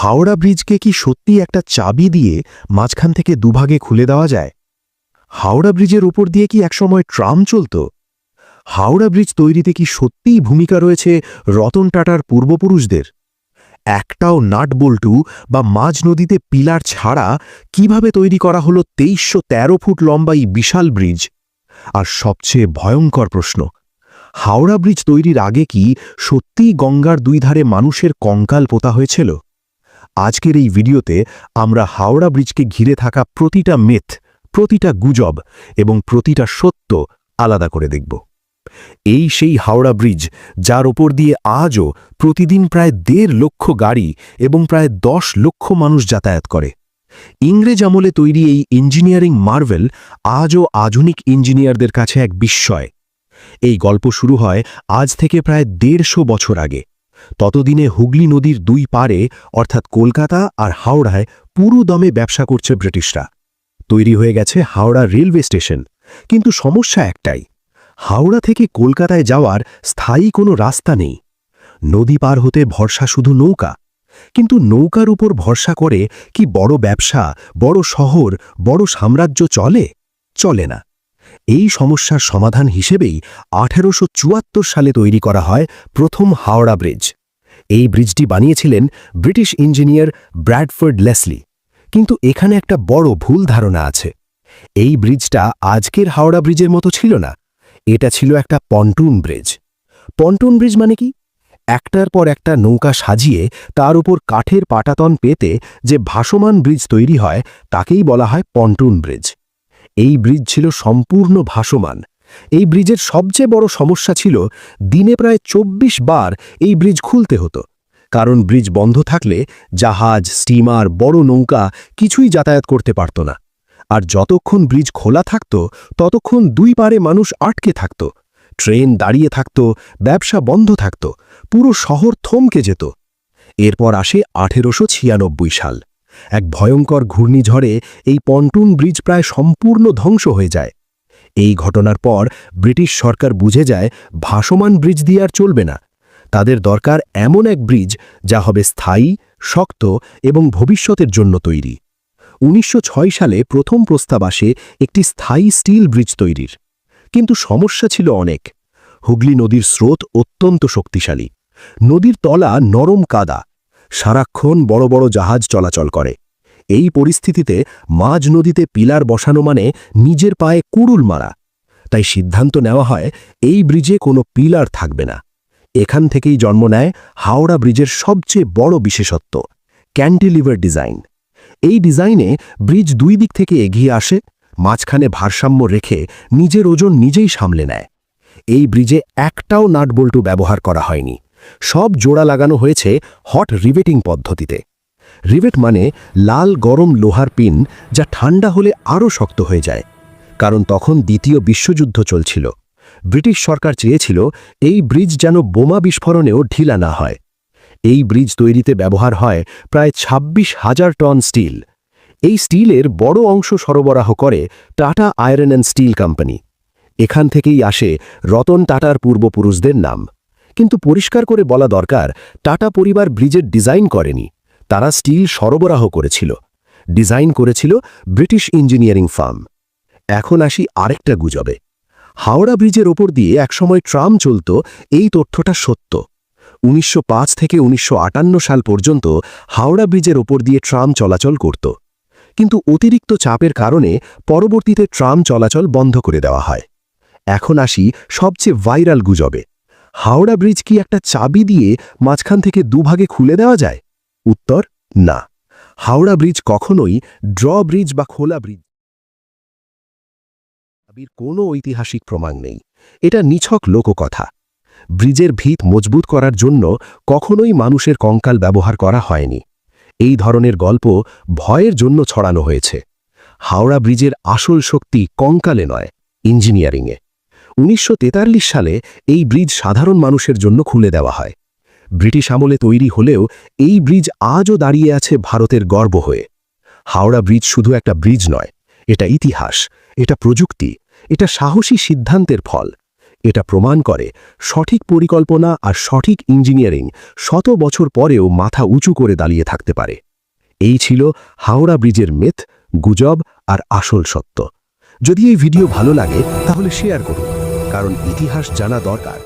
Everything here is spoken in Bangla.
হাওড়া ব্রিজকে কি সত্যি একটা চাবি দিয়ে মাঝখান থেকে দুভাগে খুলে দেওয়া যায়? হাওড়া ব্রিজের উপর দিয়ে কি একসময় ট্রাম চলত? হাওড়া ব্রিজ তৈরিতে কি সত্যিই ভূমিকা রয়েছে রতন টাটার পূর্বপুরুষদের? একটাও নাটবল্টু বা মাঝ নদীতে পিলার ছাড়া কিভাবে তৈরি করা হলো ২৩১৩ ফুট লম্বা এই বিশাল ব্রিজ? আর সবচেয়ে ভয়ঙ্কর প্রশ্ন, হাওড়া ব্রিজ তৈরির আগে কি সত্যিই গঙ্গার দুই ধারে মানুষের কঙ্কাল পোতা হয়েছিল? আজকের এই ভিডিওতে আমরা হাওড়া ব্রিজকে ঘিরে থাকা প্রতিটা মিথ, প্রতিটা গুজব এবং প্রতিটা সত্য আলাদা করে দেখব। এই সেই হাওড়া ব্রিজ যার ওপর দিয়ে আজও প্রতিদিন প্রায় ১.৫ লক্ষ গাড়ি এবং প্রায় ১০ লক্ষ মানুষ যাতায়াত করে। ইংরেজ আমলে তৈরি এই ইঞ্জিনিয়ারিং মার্ভেল আজও আধুনিক ইঞ্জিনিয়ারদের কাছে এক বিস্ময়। এই গল্প শুরু হয় আজ থেকে প্রায় ১৫০ বছর আগে। ততদিনে হুগলি নদীর দুই পারে অর্থাৎ কলকাতা আর হাওড়ায় পুরো দমে ব্যবসা করছে ব্রিটিশরা। তৈরি হয়ে গেছে হাওড়া রেলওয়ে স্টেশন, কিন্তু সমস্যা একটাই, হাওড়া থেকে কলকাতায় যাওয়ার স্থায়ী কোনো রাস্তা নেই। নদী পার হতে ভরসা শুধু নৌকা, কিন্তু নৌকার উপর ভরসা করে কি বড় ব্যবসা, বড় শহর, বড় সাম্রাজ্য চলে না। এই সমস্যার সমাধান হিসেবেই ১৮৭৪ সালে তৈরি করা হয় প্রথম হাওড়া ব্রিজ। এই ব্রিজটি বানিয়েছিলেন ব্রিটিশ ইঞ্জিনিয়ার ব্র্যাডফোর্ড লেসলি। কিন্তু এখানে একটা বড় ভুল ধারণা আছে। এই ব্রিজটা আজকের হাওড়া ব্রিজের মতো ছিল না, এটা ছিল একটা পন্টুন ব্রিজ। পন্টুন ব্রিজ মানে কি? একটার পর একটা নৌকা সাজিয়ে তার উপর কাঠের পাটাতন পেতে যে ভাসমান ব্রিজ তৈরি হয় তাকেই বলা হয় পন্টুন ব্রিজ। এই ব্রিজ ছিল সম্পূর্ণ ভাসমান। এই ব্রিজের সবচেয়ে বড় সমস্যা ছিল দিনে প্রায় ২৪ বার এই ব্রিজ খুলতে হতো, কারণ ব্রিজ বন্ধ থাকলে জাহাজ, স্টিমার, বড় নৌকা কিছুই যাতায়াত করতে পারত না। আর যতক্ষণ ব্রিজ খোলা থাকত ততক্ষণ দুই পারে মানুষ আটকে থাকত, ট্রেন দাঁড়িয়ে থাকত, ব্যবসা বন্ধ থাকত, পুরো শহর থমকে যেত। এরপর আসে ১৮৯৬ সাল। এক ভয়ঙ্কর ঘূর্ণিঝড়ে এই পন্টুন ব্রিজ প্রায় সম্পূর্ণ ধ্বংস হয়ে যায়। এই ঘটনার পর ব্রিটিশ সরকার বুঝে যায় ভাসমান ব্রিজ দিয়ে আর চলবে না। তাদের দরকার এমন এক ব্রিজ যা হবে স্থায়ী, শক্ত এবং ভবিষ্যতের জন্য তৈরি। ১৯০৬ সালে প্রথম প্রস্তাব আসে একটি স্থায়ী স্টিল ব্রিজ তৈরির। কিন্তু সমস্যা ছিল অনেক। হুগলি নদীর স্রোত অত্যন্ত শক্তিশালী, নদীর তলা নরম কাদা, সারাক্ষণ বড় বড় জাহাজ চলাচল করে। এই পরিস্থিতিতে মাঝ নদীতে পিলার বসানো মানে নিজের পায়ে কুড়ুল মারা। তাই সিদ্ধান্ত নেওয়া হয় এই ব্রিজে কোনো পিলার থাকবে না। এখান থেকেই জন্ম নেয় হাওড়া ব্রিজের সবচেয়ে বড় বিশেষত্ব, ক্যান্টিলিভার ডিজাইন। এই ডিজাইনে ব্রিজ দুই দিক থেকে এগিয়ে আসে, মাঝখানে ভারসাম্য রেখে নিজের ওজন নিজেই সামলে নেয়। এই ব্রিজে একটাও নাটবল্টু ব্যবহার করা হয়নি, সব জোড়া লাগানো হয়েছে হট রিভেটিং পদ্ধতিতে। রিভেট মানে লাল গরম লোহার পিন, যা ঠান্ডা হলে আরও শক্ত হয়ে যায়, কারণ তখন দ্বিতীয় বিশ্বযুদ্ধ চলছিল। ব্রিটিশ সরকার চেয়েছিল এই ব্রিজ যেন বোমা বিস্ফোরণেও ঢিলা না হয়। এই ব্রিজ তৈরিতে ব্যবহার হয় প্রায় ২৬,০০০ টন স্টিল। এই স্টিলের বড় অংশ সরবরাহ করে tata iron and steel company. এখান থেকেই আসে রতন টাটার পূর্বপুরুষদের নাম। কিন্তু পরিষ্কার করে বলা দরকার, টাটা পরিবার ব্রিজের ডিজাইন করেনি, তারা স্টিল সরবরাহ করেছিল। ডিজাইন করেছিল ব্রিটিশ ইঞ্জিনিয়ারিং ফার্ম। এখন আসি আরেকটা গুজবে। হাওড়া ব্রিজের ওপর দিয়ে একসময় ট্রাম চলত, এই তথ্যটা সত্য। ১৯০৫ থেকে ১৯৫৮ সাল পর্যন্ত হাওড়া ব্রিজের ওপর দিয়ে ট্রাম চলাচল করত। কিন্তু অতিরিক্ত চাপের কারণে পরবর্তীতে ট্রাম চলাচল বন্ধ করে দেওয়া হয়। এখন আসি সবচেয়ে ভাইরাল গুজবে। হাওড়া ব্রিজ কি একটা চাবি দিয়ে মাঝখান থেকে দুভাগে খুলে দেওয়া যায়? উত্তর, না। হাওড়া ব্রিজ কখনোই ড্র ব্রিজ বা খোলা ব্রিজ। চাবির কোনো ঐতিহাসিক প্রমাণ নেই, এটা নিছক লোককথা। ব্রিজের ভিত মজবুত করার জন্য কখনোই মানুষের কঙ্কাল ব্যবহার করা হয়নি। এই ধরনের গল্প ভয়ের জন্য ছড়ানো হয়েছে। হাওড়া ব্রিজের আসল শক্তি কঙ্কালে নয়, ইঞ্জিনিয়ারিংয়ে। ১৯৪৩ সালে এই ব্রিজ সাধারণ মানুষের জন্য খুলে দেওয়া হয়। ব্রিটিশ আমলে তৈরি হলেও এই ব্রিজ আজও দাঁড়িয়ে আছে ভারতের গর্ব হয়ে। হাওড়া ব্রিজ শুধু একটা ব্রিজ নয়, এটা ইতিহাস, এটা প্রযুক্তি, এটা সাহসী সিদ্ধান্তের ফল। এটা প্রমাণ করে সঠিক পরিকল্পনা আর সঠিক ইঞ্জিনিয়ারিং শত বছর পরেও মাথা উঁচু করে দাঁড়িয়ে থাকতে পারে। এই ছিল হাওড়া ব্রিজের মিথ, গুজব আর আসল সত্য। যদি এই ভিডিও ভালো লাগে তাহলে শেয়ার করুন, কারণ ইতিহাস জানা দরকার।